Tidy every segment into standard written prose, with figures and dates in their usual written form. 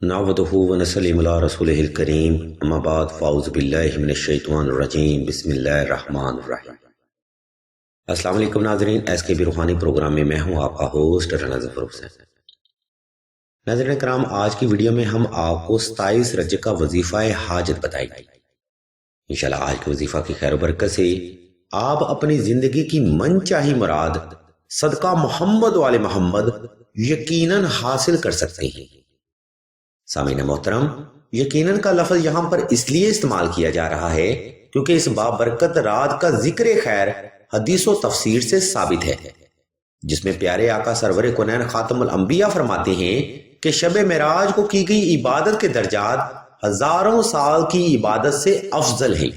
نعوذ ونسلم علی رسولہ الکریم اما بعد فاعوذ باللہ من الشیطان الرجیم بسم اللہ الرحمن الرحیم۔ السلام علیکم ناظرین، ایس کے بی روحانی پروگرام میں میں ہوں آپ کا ہوسٹ رانا ظفر حسین۔ ناظرین کرام، آج کی ویڈیو میں ہم آپ کو 27 رجب کا وظیفہ حاجت بتائیں گے۔ انشاءاللہ آج کے وظیفہ کی خیر و برکت سے آپ اپنی زندگی کی من چاہی مراد صدقہ محمد وال محمد یقیناً حاصل کر سکتے ہیں۔ سامعین محترم، یقیناً کا لفظ یہاں پر اس لیے استعمال کیا جا رہا ہے کیونکہ اس بابرکت رات کا ذکر خیر حدیث و تفسیر سے ثابت ہے، جس میں پیارے آقا سرور کونین خاتم الانبیاء فرماتے ہیں کہ شب معراج کو کی گئی عبادت کے درجات ہزاروں سال کی عبادت سے افضل ہیں۔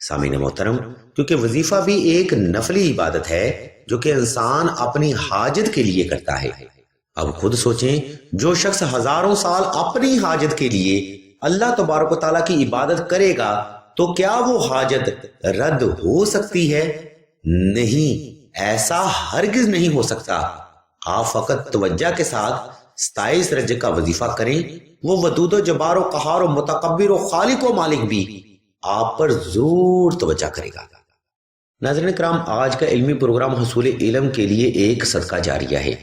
سامعین محترم، کیونکہ وظیفہ بھی ایک نفلی عبادت ہے جو کہ انسان اپنی حاجت کے لیے کرتا ہے۔ اب خود سوچیں، جو شخص ہزاروں سال اپنی حاجت کے لیے اللہ تبارک و تعالیٰ کی عبادت کرے گا تو کیا وہ حاجت رد ہو سکتی ہے؟ نہیں، ایسا ہرگز نہیں ہو سکتا۔ آپ فقط توجہ کے ساتھ 27 رجب کا وظیفہ کریں، وہ ودود و جبار و قہار و متکبر و خالق و مالک بھی آپ پر ضرور توجہ کرے گا۔ ناظرین کرام، آج کا علمی پروگرام حصول علم کے لیے ایک صدقہ جاریہ ہے،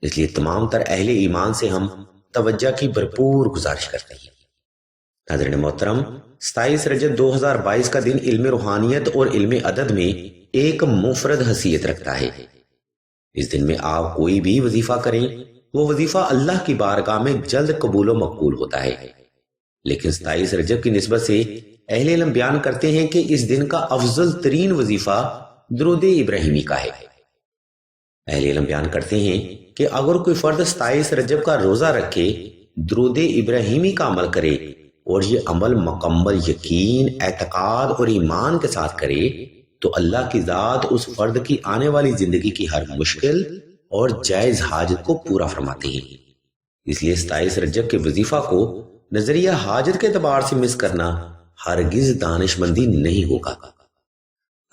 اس لیے تمام تر اہل ایمان سے ہم توجہ کی بھرپور گزارش کرتے ہیں۔ ناظرین محترم، 27 رجب 2022 کا دن علم روحانیت اور علم عدد میں ایک منفرد حیثیت رکھتا ہے۔ اس دن میں آپ کوئی بھی وظیفہ کریں، وہ وظیفہ اللہ کی بارگاہ میں جلد قبول و مقبول ہوتا ہے۔ لیکن 27 رجب کی نسبت سے اہل علم بیان کرتے ہیں کہ اس دن کا افضل ترین وظیفہ درود ابراہیمی کا ہے۔ اہل علم بیان کرتے ہیں کہ اگر کوئی فرد 27 رجب کا روزہ رکھے، درود ابراہیمی کا عمل کرے اور یہ عمل مکمل یقین، اعتقاد اور ایمان کے ساتھ کرے تو اللہ کی ذات اس فرد کی آنے والی زندگی کی ہر مشکل اور جائز حاجت کو پورا فرماتے ہیں۔ اس لیے 27 رجب کے وظیفہ کو نظریہ حاجت کے اعتبار سے مس کرنا ہرگز دانش مندی نہیں ہوگا۔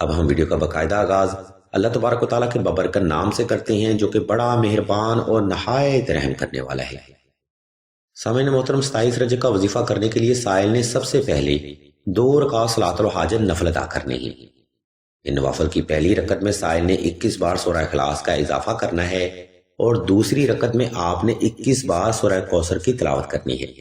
اب ہم ویڈیو کا باقاعدہ آغاز اللہ تبارک و تعالیٰ کے بابرکت نام سے کرتے ہیں جو کہ بڑا مہربان اور نہایت رحم کرنے والا ہے۔ سامعین محترم، 27 رجب کا وظیفہ کرنے کے لیے سائل نے سب سے پہلے 2 رکعت صلاۃ الحاجت نفل ادا کرنے ہیں۔ ان نوافل کی پہلی رکعت میں سائل نے 21 بار سورہ اخلاص کا اضافہ کرنا ہے اور دوسری رکعت میں آپ نے 21 بار سورہ کوثر کی تلاوت کرنی ہے۔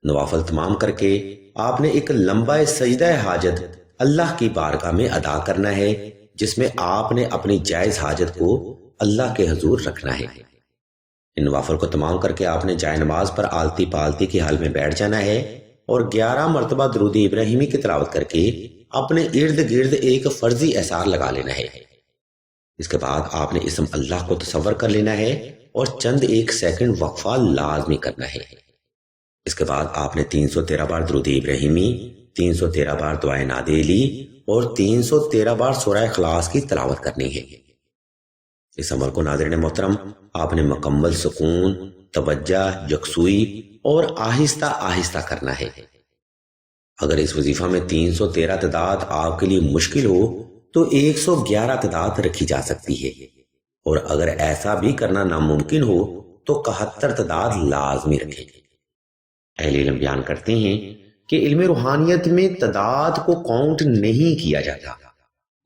نوافل تمام کر کے آپ نے ایک لمبا سجدہ حاجت اللہ کی بارگاہ میں ادا کرنا ہے، جس میں آپ نے اپنی جائز حاجت کو اللہ کے حضور رکھنا ہے۔ ان نوافل کو تمام کر کے آپ نے جائے نماز پر آلتی پالتی کے حال میں بیٹھ جانا ہے اور 11 مرتبہ درود ابراہیمی کی تلاوت کر کے اپنے ارد گرد ایک فرضی احسار لگا لینا ہے۔ اس کے بعد آپ نے اسم اللہ کو تصور کر لینا ہے اور چند ایک سیکنڈ وقفہ لازمی کرنا ہے۔ اس کے بعد آپ نے 313 بار درود ابراہیمی، 313 بار دعائے نادیلی اور 313 بار سورہ اخلاص کی تلاوت کرنی ہے۔ اس عمل کو ناظرین محترم آپ نے مکمل سکون، توجہ، یکسوئی اور آہستہ آہستہ کرنا ہے۔ اگر اس وظیفہ میں 313 تعداد آپ کے لیے مشکل ہو تو 111 تعداد رکھی جا سکتی ہے، اور اگر ایسا بھی کرنا ناممکن ہو تو 71 تعداد لازمی رکھیں۔ اہل علم بیان کرتے ہیں کہ علم روحانیت میں تعداد کو کاؤنٹ نہیں کیا جاتا،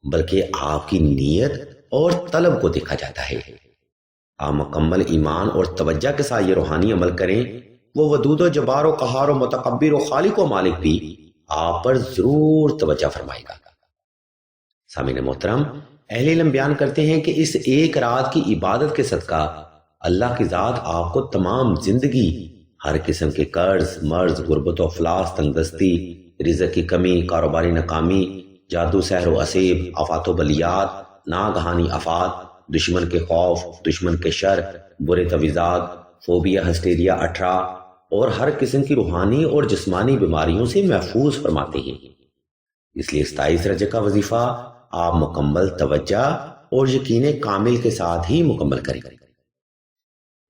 بلکہ آپ کی نیت اور طلب کو دیکھا جاتا ہے۔ آپ مکمل ایمان اور توجہ کے ساتھ یہ روحانی عمل کریں، وہ ودود و جبار و قہار و متکبر و خالق و مالک بھی آپ پر ضرور توجہ فرمائے گا۔ سامعین محترم، اہل علم بیان کرتے ہیں کہ اس ایک رات کی عبادت کے صدقہ اللہ کی ذات آپ کو تمام زندگی ہر قسم کے قرض، مرض، غربت و افلاس، تنگدستی، رزق کی کمی، کاروباری ناکامی، جادو سحر و اسیب، آفات و بلیات، ناگہانی آفات، دشمن کے خوف، دشمن کے شر، برے تویزات، فوبیا، ہسٹیریا 18 اور ہر قسم کی روحانی اور جسمانی بیماریوں سے محفوظ فرماتے ہیں۔ اس لیے 27 رجب کا وظیفہ آپ مکمل توجہ اور یقین کامل کے ساتھ ہی مکمل کریں۔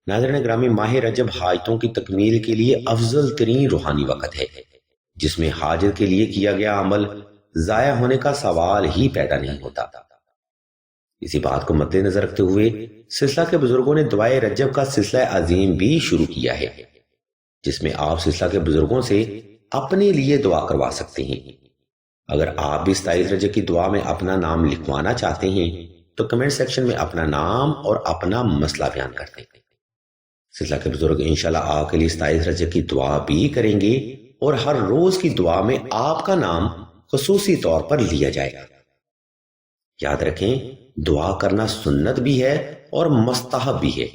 ناظرین گرامی، ماہ رجب حاجتوں کی تکمیل کے لیے افضل ترین روحانی وقت ہے، جس میں حاجت کے لیے کیا گیا عمل ضائع ہونے کا سوال ہی پیدا نہیں ہوتا۔ اسی بات کو مد نظر رکھتے ہوئے سلسلہ کے بزرگوں نے دعائے رجب کا سلسلہ عظیم بھی شروع کیا ہے، جس میں آپ سلسلہ کے بزرگوں سے اپنے لیے دعا کروا سکتے ہیں۔ اگر آپ بھی 27 رجب کی دعا میں اپنا نام لکھوانا چاہتے ہیں تو کمنٹ سیکشن میں اپنا نام اور اپنا مسئلہ بیان کر دیں۔ سلسلہ کے بزرگ انشاءاللہ آپ کے لیے 27 رجب کی دعا بھی کریں گے اور ہر روز کی دعا میں آپ کا نام خصوصی طور پر لیا جائے گا۔ یاد رکھیں، دعا کرنا سنت بھی ہے اور مستحب بھی ہے۔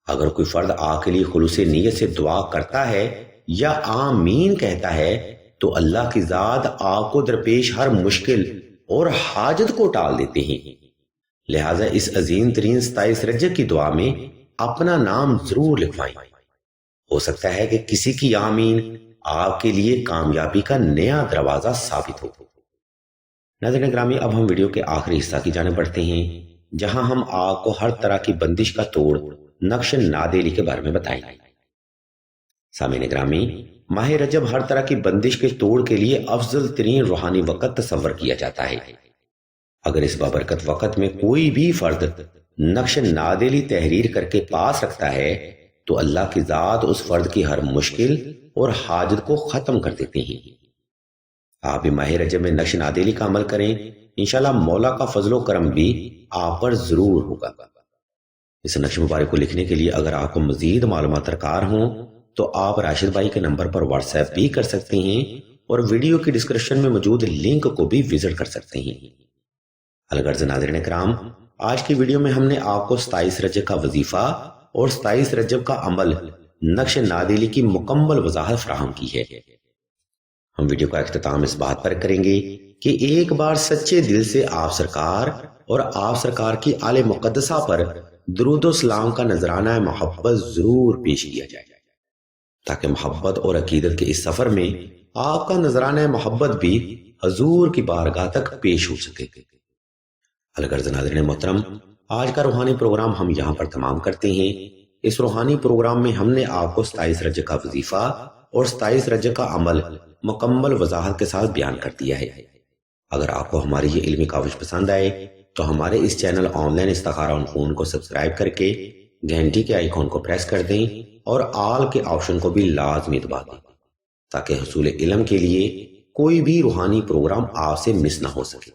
اگر کوئی فرد آپ کے لیے خلوص نیت سے دعا کرتا ہے یا آمین کہتا ہے تو اللہ کی ذات آپ کو درپیش ہر مشکل اور حاجت کو ٹال دیتے ہیں۔ لہٰذا اس عظیم ترین 27 رجب کی دعا میں اپنا نام ضرور لکھوائیں۔ ہو سکتا ہے کہ کسی کی آمین آپ کے لیے کامیابی کا نیا دروازہ ثابت ہو۔ ناظرین گرامی، اب ہم ویڈیو کے آخری حصہ کی جانب بڑھتے ہیں، جہاں ہم آپ کو ہر طرح کی بندش کا توڑ نقش نادیلی کے بارے میں بتائیں گے۔ سامعین گرامی، ماہ رجب ہر طرح کی بندش کے توڑ کے لیے افضل ترین روحانی وقت تصور کیا جاتا ہے۔ اگر اس بابرکت وقت میں کوئی بھی فرد نقش نادیلی تحریر کر کے پاس رکھتا ہے تو اللہ کی ذات اس فرد کی ہر مشکل اور حاجت کو ختم کر دیتے ہیں۔ آپ بھی ماہ رجب میں نقش نادیلی کا عمل کریں، انشاءاللہ مولا کا فضل و کرم بھی آپ پر ضرور ہوگا۔ اس نقش مبارک کو لکھنے کے لیے اگر آپ کو مزید معلومات درکار ہوں تو آپ راشد بھائی کے نمبر پر واٹس ایپ بھی کر سکتے ہیں اور ویڈیو کی ڈسکرپشن میں موجود لنک کو بھی وزٹ کر سکتے ہیں۔ الغرض ناظرین کرام، آج کی ویڈیو میں ہم نے آپ کو 27 رجب کا وظیفہ اور 27 رجب کا عمل نقش نادیلی کی مکمل وضاحت فراہم کی ہے۔ ہم ویڈیو کا اختتام اس بات پر کریں گے کہ ایک بار سچے دل سے آپ سرکار اور آپ سرکار کی آل مقدسہ پر درود و سلام کا نذرانہ محبت ضرور پیش کیا جائے، تاکہ محبت اور عقیدت کے اس سفر میں آپ کا نذرانہ محبت بھی حضور کی بارگاہ تک پیش ہو سکے۔ الغرض ناظرین محترم، آج کا روحانی پروگرام ہم یہاں پر تمام کرتے ہیں۔ اس روحانی پروگرام میں ہم نے آپ کو 27 رجب کا وظیفہ اور 27 رجب کا عمل مکمل وضاحت کے ساتھ بیان کر دیا ہے۔ اگر آپ کو ہماری یہ علمی کاوش پسند آئے تو ہمارے اس چینل آن لائن استخارہ آن فون کو سبسکرائب کر کے گھنٹی کے آئیکن کو پریس کر دیں اور آل کے آپشن کو بھی لازمی دبا دیں، تاکہ حصول علم کے لیے کوئی بھی روحانی پروگرام آپ سے مس نہ ہو سکے۔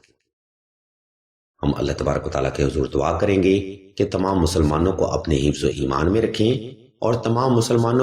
ہم اللہ تبارک و تعالیٰ کے حضور دعا کریں گے کہ تمام مسلمانوں کو اپنے حفظ و ایمان میں رکھیں اور تمام مسلمانوں